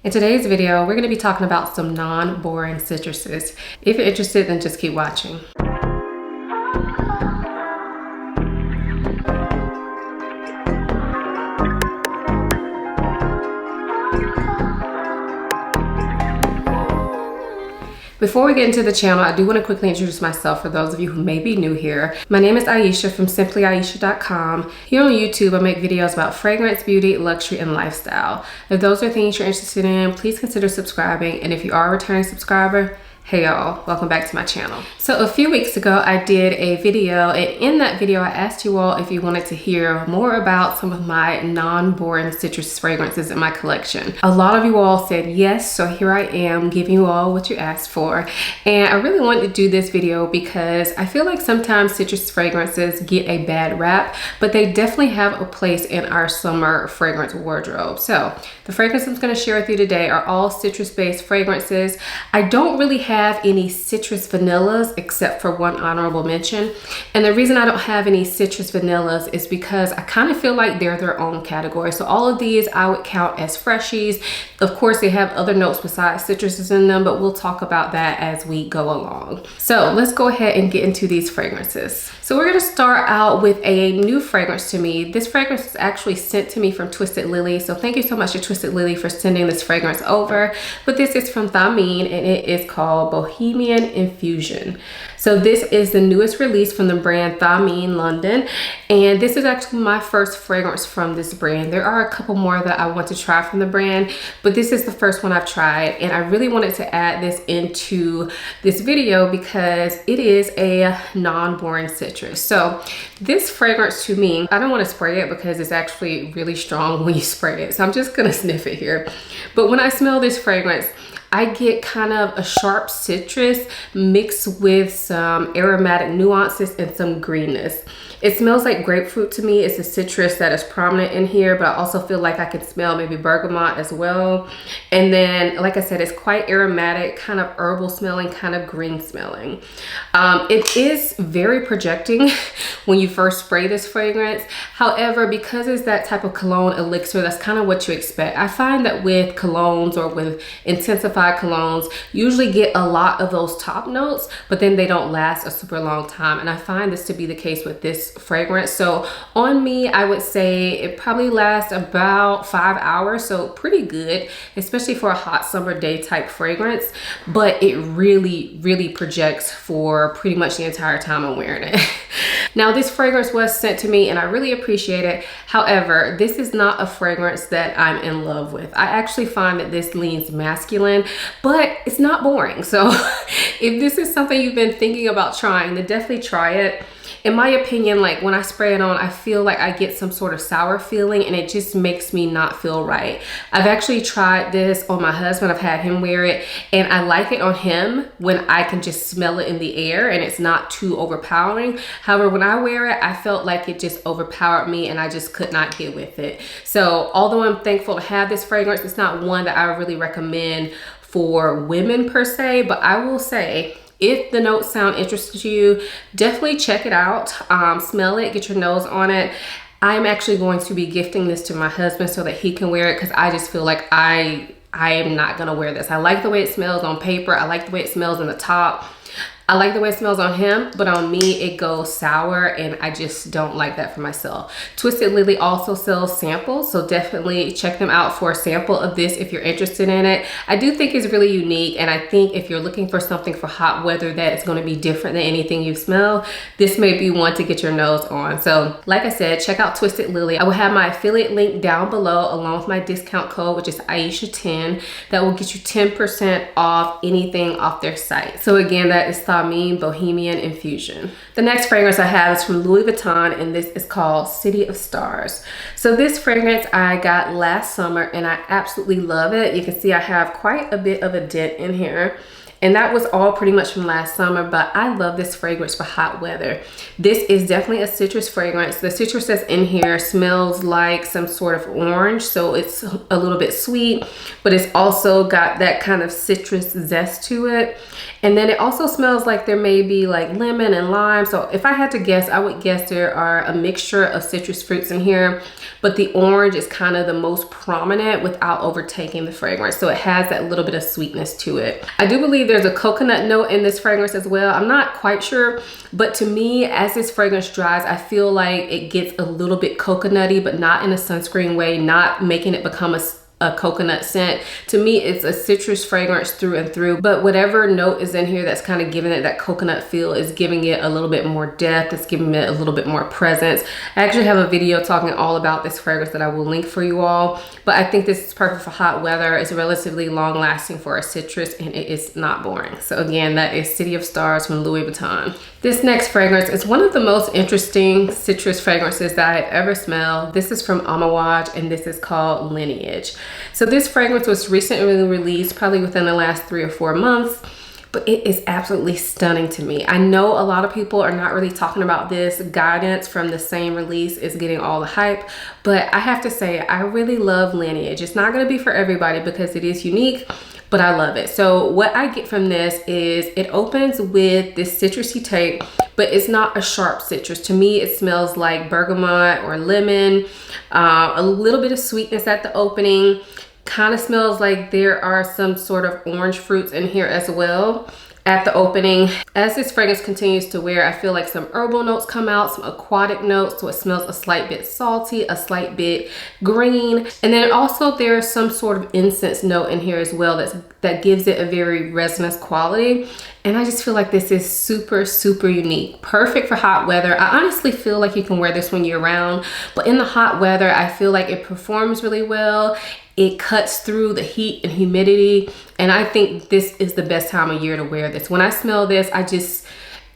In today's video, we're going to be talking about some non-boring citruses. If you're interested, then just keep watching. Before we get into the channel, I do want to quickly introduce myself for those of you who may be new here. My name is Aisha from simplyaisha.com. Here on YouTube, I make videos about fragrance, beauty, luxury, and lifestyle. If those are things you're interested in, please consider subscribing. And if you are a returning subscriber, hey y'all, welcome back to my channel. So a few weeks ago, I did a video, and in that video, I asked you all if you wanted to hear more about some of my non-boring citrus fragrances in my collection. A lot of you all said yes, so here I am giving you all what you asked for. And I really wanted to do this video because I feel like sometimes citrus fragrances get a bad rap, but they definitely have a place in our summer fragrance wardrobe. So the fragrances I'm gonna share with you today are all citrus-based fragrances. I don't really have any citrus vanillas except for one honorable mention, and the reason I don't have any citrus vanillas is because I kind of feel like they're their own category. So all of these I would count as freshies. Of course, they have other notes besides citruses in them, but we'll talk about that as we go along. So let's go ahead and get into these fragrances. So we're going to start out with a new fragrance to me. This fragrance was actually sent to me from Twisted Lily, so thank you so much to Twisted Lily for sending this fragrance over. But this is from Thameen, and it is called Bohemian Infusion. So this is the newest release from the brand Thameen London, and this is actually my first fragrance from this brand. There are a couple more that I want to try from the brand, but this is the first one I've tried, and I really wanted to add this into this video because it is a non-boring citrus. So this fragrance to me, I don't want to spray it because it's actually really strong when you spray it, so I'm just gonna sniff it here. But when I smell this fragrance, I get kind of a sharp citrus mixed with some aromatic nuances and some greenness. It smells like grapefruit to me. It's a citrus that is prominent in here, but I also feel like I can smell maybe bergamot as well. And then, like I said, it's quite aromatic, kind of herbal smelling, kind of green smelling. It is very projecting when you first spray this fragrance. However, because it's that type of cologne elixir, that's kind of what you expect. I find that with colognes or with intensified colognes, usually get a lot of those top notes, but then they don't last a super long time. And I find this to be the case with this fragrance. So on me, I would say it probably lasts about 5 hours, so pretty good, especially for a hot summer day type fragrance. But it really projects for pretty much the entire time I'm wearing it. Now, this fragrance was sent to me and I really appreciate it. However, this is not a fragrance that I'm in love with. I actually find that this leans masculine, but it's not boring. So if this is something you've been thinking about trying, then definitely try it. In my opinion, like when I spray it on, I feel like I get some sort of sour feeling and it just makes me not feel right. I've actually tried this on my husband. I've had him wear it and I like it on him when I can just smell it in the air and it's not too overpowering. However, when I wear it, I felt like it just overpowered me and I just could not get with it. So although I'm thankful to have this fragrance, it's not one that I really recommend for women per se, but I will say, if the notes sound interesting to you, definitely check it out. Smell it, get your nose on it. I'm actually going to be gifting this to my husband so that he can wear it because I just feel like I am not gonna wear this. I like the way it smells on paper. I like the way it smells in the top. I like the way it smells on him, but on me, it goes sour and I just don't like that for myself. Twisted Lily also sells samples, so definitely check them out for a sample of this if you're interested in it. I do think it's really unique, and I think if you're looking for something for hot weather that is going to be different than anything you smell, this may be one to get your nose on. So like I said, check out Twisted Lily. I will have my affiliate link down below along with my discount code, which is Aisha10. That will get you 10% off anything off their site. So again, that is Thameen Bohemian Infusion. The next fragrance I have is from Louis Vuitton, and this is called City of Stars. So this fragrance I got last summer and I absolutely love it. You can see I have quite a bit of a dent in here. And that was all pretty much from last summer, but I love this fragrance for hot weather. This is definitely a citrus fragrance. The citrus that's in here smells like some sort of orange, so it's a little bit sweet, but it's also got that kind of citrus zest to it. And then it also smells like there may be like lemon and lime. So if I had to guess, I would guess there are a mixture of citrus fruits in here, but the orange is kind of the most prominent without overtaking the fragrance. So it has that little bit of sweetness to it. I do believe there's a coconut note in this fragrance as well. I'm not quite sure, but to me, as this fragrance dries, I feel like it gets a little bit coconutty, but not in a sunscreen way, not making it become a coconut scent. To me, it's a citrus fragrance through and through, but whatever note is in here that's kind of giving it that coconut feel is giving it a little bit more depth. It's giving it a little bit more presence. I actually have a video talking all about this fragrance that I will link for you all, but I think this is perfect for hot weather. It's relatively long lasting for a citrus, and it is not boring. So again, that is City of Stars from Louis Vuitton. This next fragrance is one of the most interesting citrus fragrances that I've ever smelled. This is from Amouage, and this is called Lineage. So this fragrance was recently released, probably within the last 3 or 4 months, but it is absolutely stunning to me. I know a lot of people are not really talking about this. Guidance from the same release is getting all the hype, but I have to say, I really love Lineage. It's not gonna be for everybody because it is unique, but I love it. So what I get from this is it opens with this citrusy tape, but it's not a sharp citrus. To me, it smells like bergamot or lemon, a little bit of sweetness at the opening. Kind of smells like there are some sort of orange fruits in here as well at the opening. As this fragrance continues to wear, I feel like some herbal notes come out, some aquatic notes, so it smells a slight bit salty, a slight bit green. And then also there's some sort of incense note in here as well that gives it a very resinous quality. And I just feel like this is super, super unique. Perfect for hot weather. I honestly feel like you can wear this when you're around, but in the hot weather, I feel like it performs really well. It cuts through the heat and humidity. And I think this is the best time of year to wear this. When I smell this,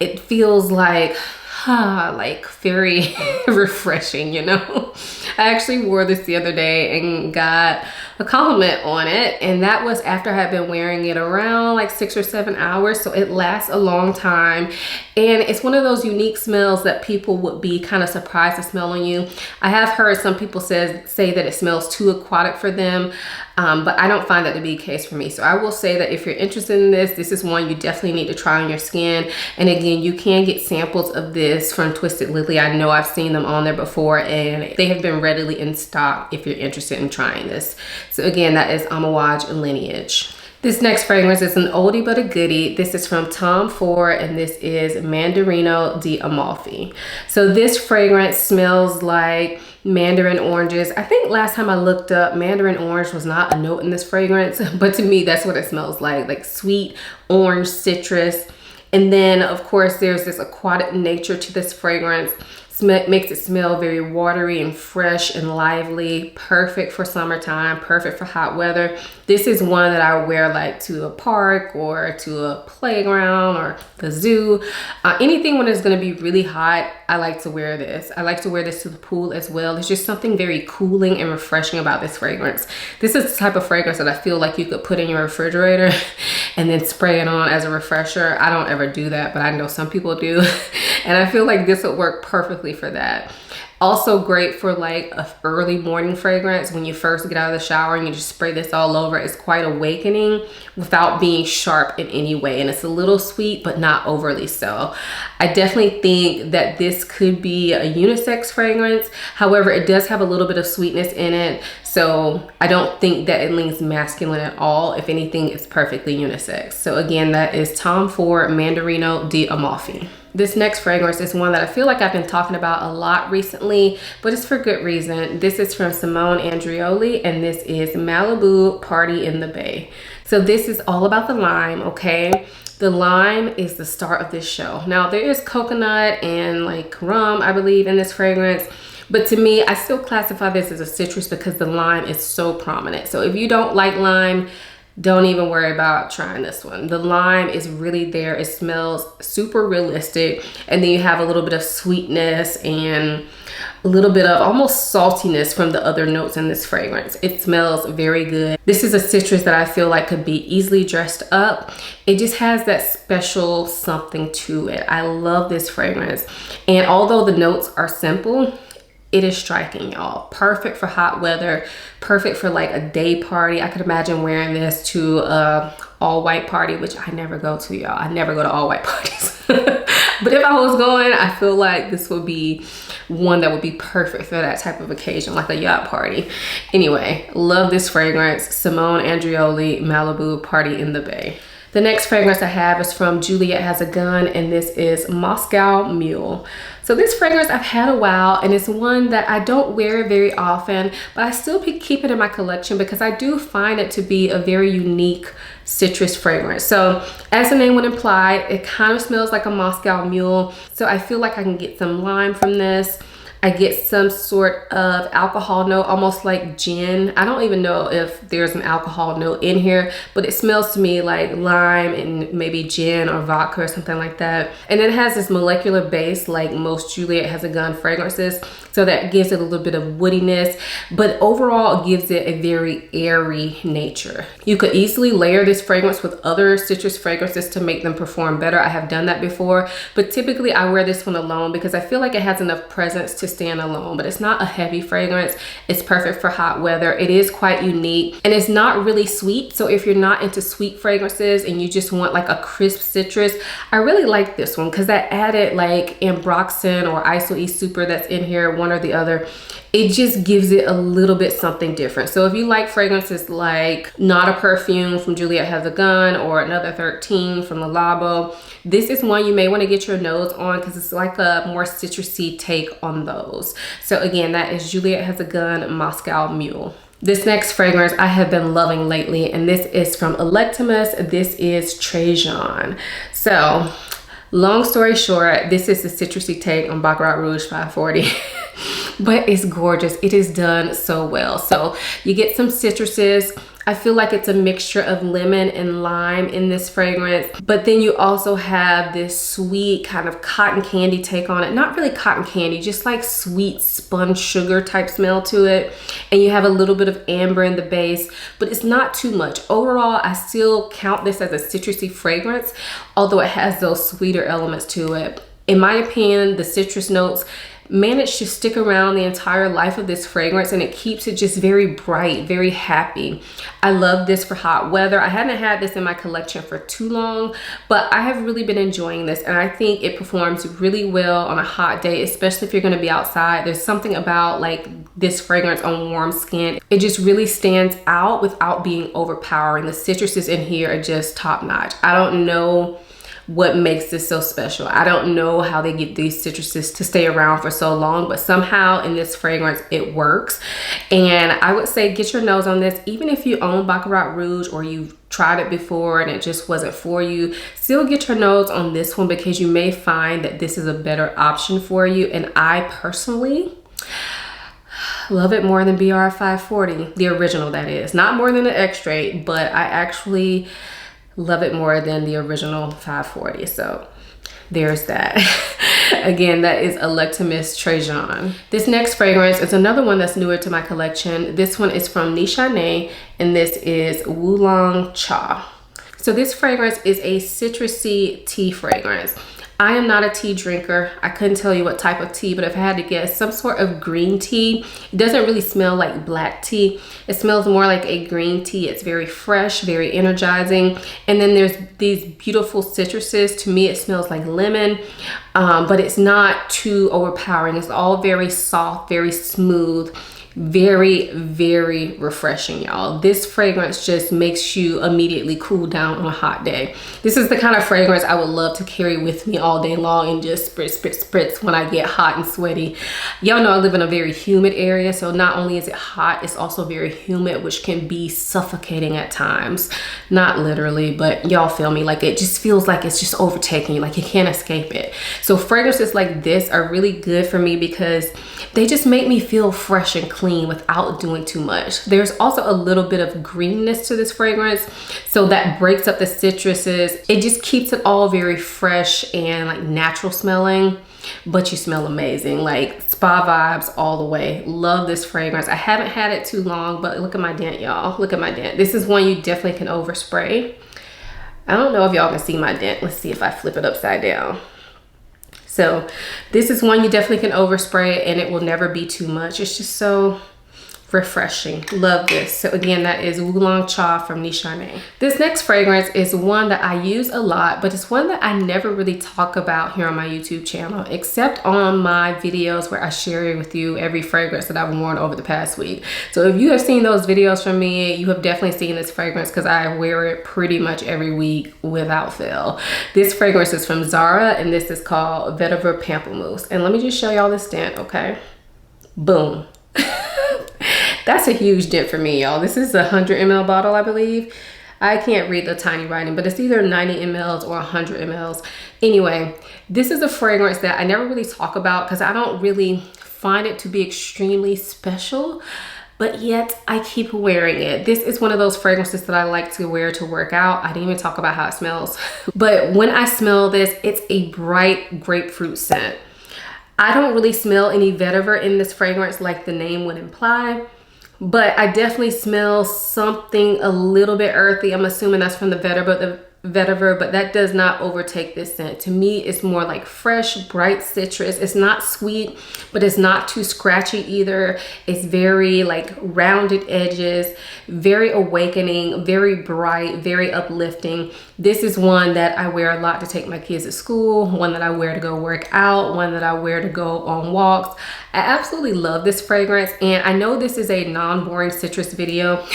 it feels like very refreshing, you know? I actually wore this the other day and got a compliment on it, and that was after I had been wearing it around like 6 or 7 hours, so it lasts a long time. And it's one of those unique smells that people would be kind of surprised to smell on you. I have heard some people say that it smells too aquatic for them, but I don't find that to be the case for me. So I will say that if you're interested in this, this is one you definitely need to try on your skin. And again, you can get samples of this from Twisted Lily. I know I've seen them on there before, and they have been readily in stock if you're interested in trying this. So again, that is Amouage and Lineage. This next fragrance is an oldie but a goodie. This is from Tom Ford, and this is Mandarino di Amalfi. So this fragrance smells like mandarin oranges. I think last time I looked up, mandarin orange was not a note in this fragrance, but to me, that's what it smells like sweet orange citrus. And then of course, there's this aquatic nature to this fragrance. Makes it smell very watery and fresh and lively. Perfect for summertime, perfect for hot weather. This is one that I wear like to a park or to a playground or the zoo. Anything when it's gonna be really hot, I like to wear this. I like to wear this to the pool as well. There's just something very cooling and refreshing about this fragrance. This is the type of fragrance that I feel like you could put in your refrigerator and then spray it on as a refresher. I don't ever do that, but I know some people do. And I feel like this would work perfectly for that. Also great for like a early morning fragrance when you first get out of the shower and you just spray this all over. It's quite awakening without being sharp in any way, and it's a little sweet but not overly so. I definitely think that this could be a unisex fragrance. However, it does have a little bit of sweetness in it, so I don't think that it leans masculine at all. If anything, it's perfectly unisex. So again, that is Tom Ford Mandarino di Amalfi. This next fragrance is one that I feel like I've been talking about a lot recently, but it's for good reason. This is from Simone Andreoli, and this is Malibu Party in the Bay. So this is all about the lime, okay? The lime is the star of this show. Now there is coconut and like rum, I believe, in this fragrance. But to me, I still classify this as a citrus because the lime is so prominent. So if you don't like lime, don't even worry about trying this one. The lime is really there. It smells super realistic. And then you have a little bit of sweetness and a little bit of almost saltiness from the other notes in this fragrance. It smells very good. This is a citrus that I feel like could be easily dressed up. It just has that special something to it. I love this fragrance. And although the notes are simple, it is striking, y'all. Perfect for hot weather, perfect for like a day party. I could imagine wearing this to a all white party, which I never go to, y'all. I never go to all white parties. But if I was going, I feel like this would be one that would be perfect for that type of occasion, like a yacht party. Anyway, love this fragrance. Simone Andreoli, Malibu, Party in the Bay. The next fragrance I have is from Juliette Has a Gun, and this is Moscow Mule. So this fragrance I've had a while, and it's one that I don't wear very often, but I still keep it in my collection because I do find it to be a very unique citrus fragrance. So as the name would imply, it kind of smells like a Moscow Mule. So I feel like I can get some lime from this. I get some sort of alcohol note, almost like gin. I don't even know if there's an alcohol note in here, but it smells to me like lime and maybe gin or vodka or something like that. And it has this molecular base like most Juliette Has a Gun fragrances. So that gives it a little bit of woodiness, but overall it gives it a very airy nature. You could easily layer this fragrance with other citrus fragrances to make them perform better. I have done that before, but typically I wear this one alone because I feel like it has enough presence to stand alone, but it's not a heavy fragrance. It's perfect for hot weather. It is quite unique and it's not really sweet. So if you're not into sweet fragrances and you just want like a crisp citrus, I really like this one because that added like ambroxan or Iso E Super that's in here, one or the other, it just gives it a little bit something different. So if you like fragrances like Not a Perfume from Juliette Has a Gun or Another 13 from Le Labo, this is one you may want to get your nose on because it's like a more citrusy take on those. So again, that is Juliette Has a Gun Moscow Mule. This next fragrance I have been loving lately, and this is from Electimus. This is Trejon. So long story short, this is the citrusy take on Baccarat Rouge 540. But it's gorgeous. It is done so well. So you get some citruses. I feel like it's a mixture of lemon and lime in this fragrance, but then you also have this sweet kind of cotton candy take on it. Not really cotton candy, just like sweet spun sugar type smell to it. And you have a little bit of amber in the base, but it's not too much. Overall, I still count this as a citrusy fragrance, although it has those sweeter elements to it. In my opinion, the citrus notes managed to stick around the entire life of this fragrance, and it keeps it just very bright, very happy. I love this for hot weather. I hadn't had this in my collection for too long, but I have really been enjoying this, and I think it performs really well on a hot day, especially if you're going to be outside. There's something about like this fragrance on warm skin. It just really stands out without being overpowering. The citruses in here are just top notch. I don't know what makes this so special. I don't know how they get these citruses to stay around for so long, but somehow in this fragrance it works. And I would say get your nose on this. Even if you own Baccarat Rouge or you've tried it before and it just wasn't for you, still get your nose on this one because you may find that this is a better option for you. And I personally love it more than BR 540, the original that is. Not more than the X-Straight, but I actually love it more than the original 540. So there's that. Again, that is Electimus Trejon. This next fragrance is another one that's newer to my collection. This one is from Nishane, and this is Wulong Cha. So this fragrance is a citrusy tea fragrance. I am not a tea drinker. I couldn't tell you what type of tea, but if I had to guess, some sort of green tea. It doesn't really smell like black tea. It smells more like a green tea. It's very fresh, very energizing. And then there's these beautiful citruses. To me, it smells like lemon, but it's not too overpowering. It's all very soft, very smooth. Very, very refreshing, y'all. This fragrance just makes you immediately cool down on a hot day. This is the kind of fragrance I would love to carry with me all day long and just spritz, spritz, spritz when I get hot and sweaty. Y'all know I live in a very humid area, so not only is it hot, it's also very humid, which can be suffocating at times. Not literally, but y'all feel me. Like it just feels like it's just overtaking you, like you can't escape it. So fragrances like this are really good for me because they just make me feel fresh and clean. clean without doing too much. There's also a little bit of greenness to this fragrance, so that breaks up the citruses. It just keeps it all very fresh and like natural smelling, but you smell amazing, like spa vibes all the way. Love this fragrance. I haven't had it too long, but look at my dent, y'all. Look at my dent. This is one you definitely can overspray. I don't know if y'all can see my dent. Let's see if I flip it upside down. So this is one you definitely can overspray and it will never be too much. It's just so refreshing. Love this. So again, that is Wulong Cha from Niche. This next fragrance is one that I use a lot, but it's one that I never really talk about here on my YouTube channel, except on my videos where I share with you every fragrance that I've worn over the past week. So if you have seen those videos from me, you have definitely seen this fragrance because I wear it pretty much every week without fail. This fragrance is from Zara and this is called Vetiver Mousse. And let me just show y'all this dent, okay? Boom. That's a huge dent for me, y'all. This is a 100 ml bottle, I believe. I can't read the tiny writing, but it's either 90 mls or 100 mls. Anyway, this is a fragrance that I never really talk about because I don't really find it to be extremely special, but yet I keep wearing it. This is one of those fragrances that I like to wear to work out. I didn't even talk about how it smells. But when I smell this, it's a bright grapefruit scent. I don't really smell any vetiver in this fragrance like the name would imply, but I definitely smell something a little bit earthy. I'm assuming that's from the vetiver, but that does not overtake this scent. To me, it's more like fresh, bright citrus. It's not sweet, but it's not too scratchy either. It's very like rounded edges, very awakening, very bright, very uplifting. This is one that I wear a lot to take my kids to school, one that I wear to go work out, one that I wear to go on walks. I absolutely love this fragrance, and I know this is a non-boring citrus video,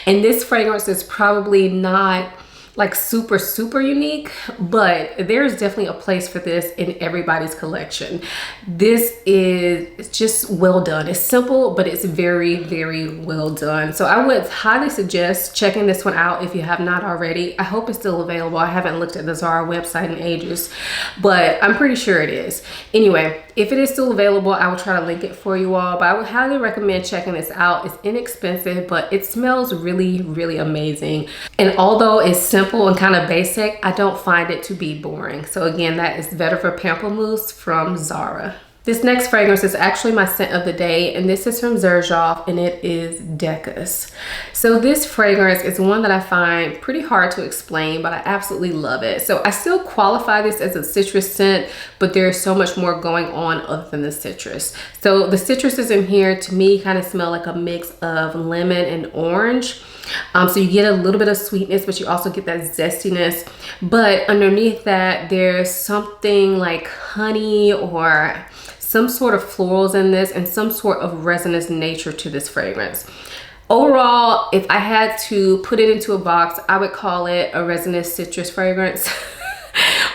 and this fragrance is probably not like super unique, but there's definitely a place for this in everybody's collection. This is just well done. It's simple, but it's very well done. So I would highly suggest checking this one out if you have not already. I hope it's still available. I haven't looked at the Zara website in ages, but I'm pretty sure it is. Anyway, if it is still available, I will try to link it for you all, but I would highly recommend checking this out. It's inexpensive, but it smells really amazing. And although it's simple and kind of basic, I don't find it to be boring. So again, that is Vetiver Mousse from Zara. This next fragrance is actually my scent of the day, and this is from Trejon, and it is Decas. So this fragrance is one that I find pretty hard to explain, but I absolutely love it. So I still qualify this as a citrus scent, but there's so much more going on other than the citrus. So the citruses in here to me kind of smell like a mix of lemon and orange. So you get a little bit of sweetness, but you also get that zestiness. But underneath that, there's something like honey or some sort of florals in this and some sort of resinous nature to this fragrance. Overall, if I had to put it into a box, I would call it a resinous citrus fragrance,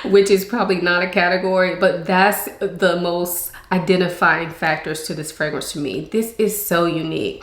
which is probably not a category, but that's the most identifying factors to this fragrance to me. This is so unique.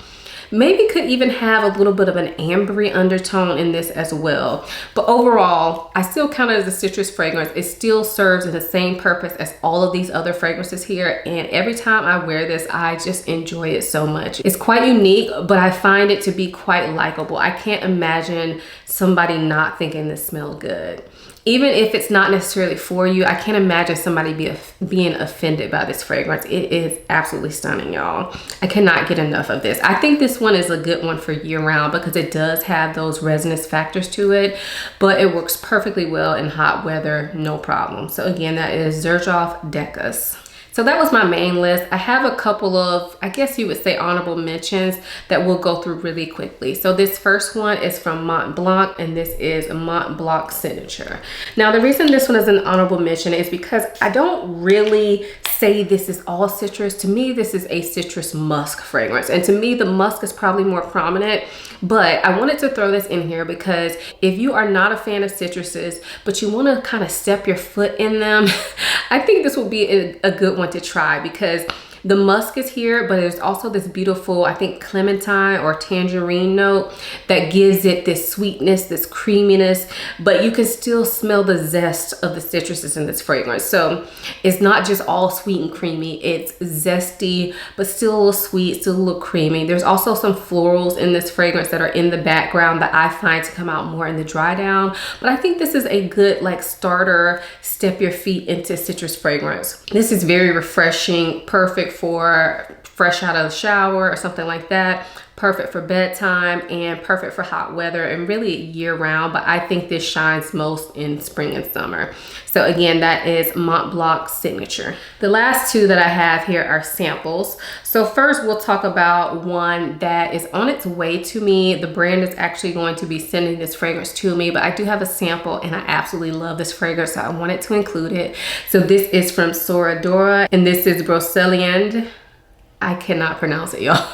Maybe could even have a little bit of an ambery undertone in this as well. But overall, I still count it as a citrus fragrance. It still serves the same purpose as all of these other fragrances here. And every time I wear this, I just enjoy it so much. It's quite unique, but I find it to be quite likable. I can't imagine somebody not thinking this smells good. Even if it's not necessarily for you, I can't imagine somebody being offended by this fragrance. It is absolutely stunning, y'all. I cannot get enough of this. I think this one is a good one for year round because it does have those resinous factors to it, but it works perfectly well in hot weather, no problem. So again, that is Trejon Decas. So that was my main list. I have a couple of, I guess you would say, honorable mentions that we'll go through really quickly. So this first one is from Mont Blanc, and this is a Mont Blanc Signature. Now, the reason this one is an honorable mention is because I don't really say this is all citrus. To me, this is a citrus musk fragrance. And to me, the musk is probably more prominent, but I wanted to throw this in here because if you are not a fan of citruses, but you want to kind of step your foot in them, I think this will be a good one to try because The musk is here, but there's also this beautiful, I think, clementine or tangerine note that gives it this sweetness, this creaminess, but you can still smell the zest of the citruses in this fragrance. So it's not just all sweet and creamy, it's zesty, but still a little sweet, still a little creamy. There's also some florals in this fragrance that are in the background that I find to come out more in the dry down. But I think this is a good like starter, step your feet into citrus fragrance. This is very refreshing, perfect for fresh out of the shower or something like that. Perfect for bedtime and perfect for hot weather and really year round, but I think this shines most in spring and summer. So again, that is Mont Blanc Signature. The last two that I have here are samples. So first we'll talk about one that is on its way to me. The brand is actually going to be sending this fragrance to me, but I do have a sample and I absolutely love this fragrance, so I wanted to include it. So this is from Sora Dora and this is Broceliande. I cannot pronounce it, y'all.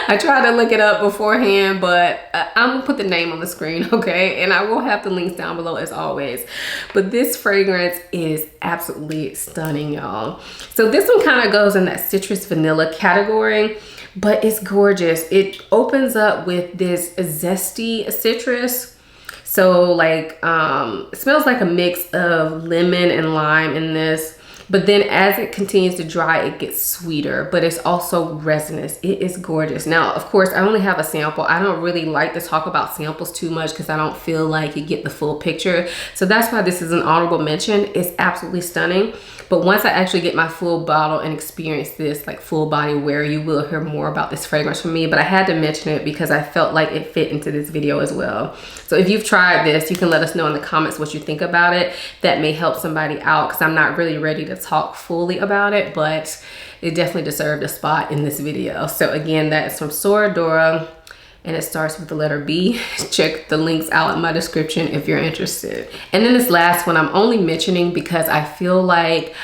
I tried to look it up beforehand, but I'm gonna put the name on the screen, okay? And I will have the links down below as always. But this fragrance is absolutely stunning, y'all. So this one kind of goes in that citrus vanilla category, but it's gorgeous. It opens up with this zesty citrus. So like, it smells like a mix of lemon and lime in this. But then as it continues to dry, it gets sweeter, but it's also resinous. It is gorgeous. Now, of course, I only have a sample. I don't really like to talk about samples too much because I don't feel like you get the full picture. So that's why this is an honorable mention. It's absolutely stunning. But once I actually get my full bottle and experience this like full body wear, you will hear more about this fragrance from me. But I had to mention it because I felt like it fit into this video as well. So if you've tried this, you can let us know in the comments what you think about it. That may help somebody out because I'm not really ready to talk fully about it, but it definitely deserved a spot in this video. So again, that is from Sora Dora and it starts with the letter B. Check the links out in my description if you're interested. And then this last one I'm only mentioning because I feel like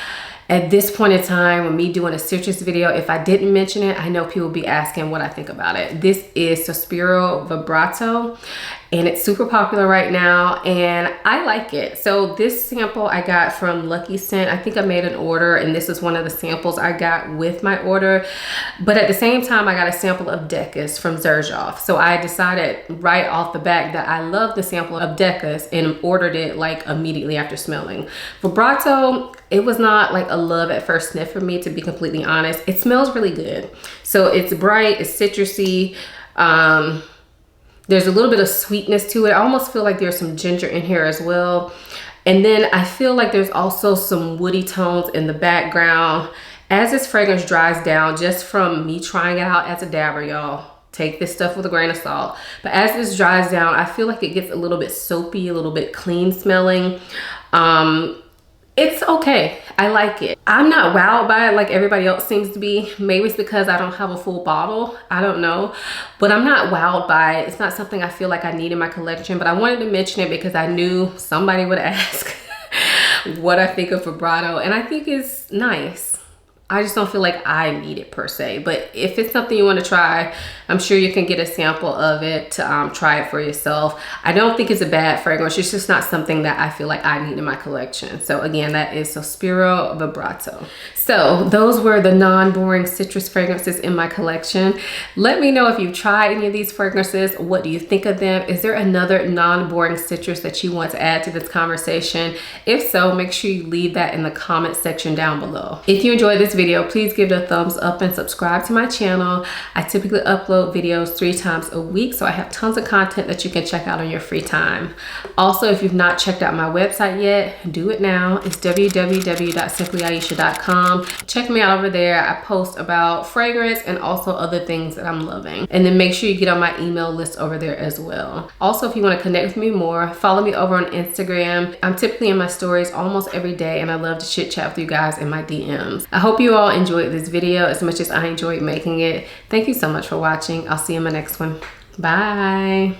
at this point in time, with me doing a citrus video, if I didn't mention it, I know people will be asking what I think about it. This is Spiro Vibrato, and it's super popular right now, and I like it. So this sample I got from Lucky Scent. I think I made an order, and this is one of the samples I got with my order. But at the same time, I got a sample of Decas from Xerjoff. So I decided right off the bat that I love the sample of Decas and ordered it like immediately after smelling. Vibrato, it was not like a love at first sniff for me, to be completely honest. It smells really good. So it's bright, it's citrusy. There's a little bit of sweetness to it. I almost feel like there's some ginger in here as well. And then I feel like there's also some woody tones in the background. As this fragrance dries down, just from me trying it out as a dabber, y'all, take this stuff with a grain of salt. But as this dries down, I feel like it gets a little bit soapy, a little bit clean smelling. It's okay. I like it. I'm not wowed by it like everybody else seems to be. Maybe it's because I don't have a full bottle. I don't know. But I'm not wowed by it. It's not something I feel like I need in my collection. But I wanted to mention it because I knew somebody would ask what I think of Vibrato. And I think it's nice. I just don't feel like I need it per se. But if it's something you want to try, I'm sure you can get a sample of it to try it for yourself. I don't think it's a bad fragrance. It's just not something that I feel like I need in my collection. So again, that is Spiro Vibrato. So those were the non-boring citrus fragrances in my collection. Let me know if you've tried any of these fragrances. What do you think of them? Is there another non-boring citrus that you want to add to this conversation? If so, make sure you leave that in the comment section down below. If you enjoyed this video, please give it a thumbs up and subscribe to my channel. I typically upload videos 3 times a week, so I have tons of content that you can check out on your free time. Also, if you've not checked out my website yet, do it now. It's www.simplyaisha.com. Check me out over there. I post about fragrance and also other things that I'm loving. And then make sure you get on my email list over there as well. Also, if you want to connect with me more, follow me over on Instagram. I'm typically in my stories almost every day, and I love to chit chat with you guys in my DMs. I hope you all enjoyed this video as much as I enjoyed making it. Thank you so much for watching. I'll see you in my next one. Bye.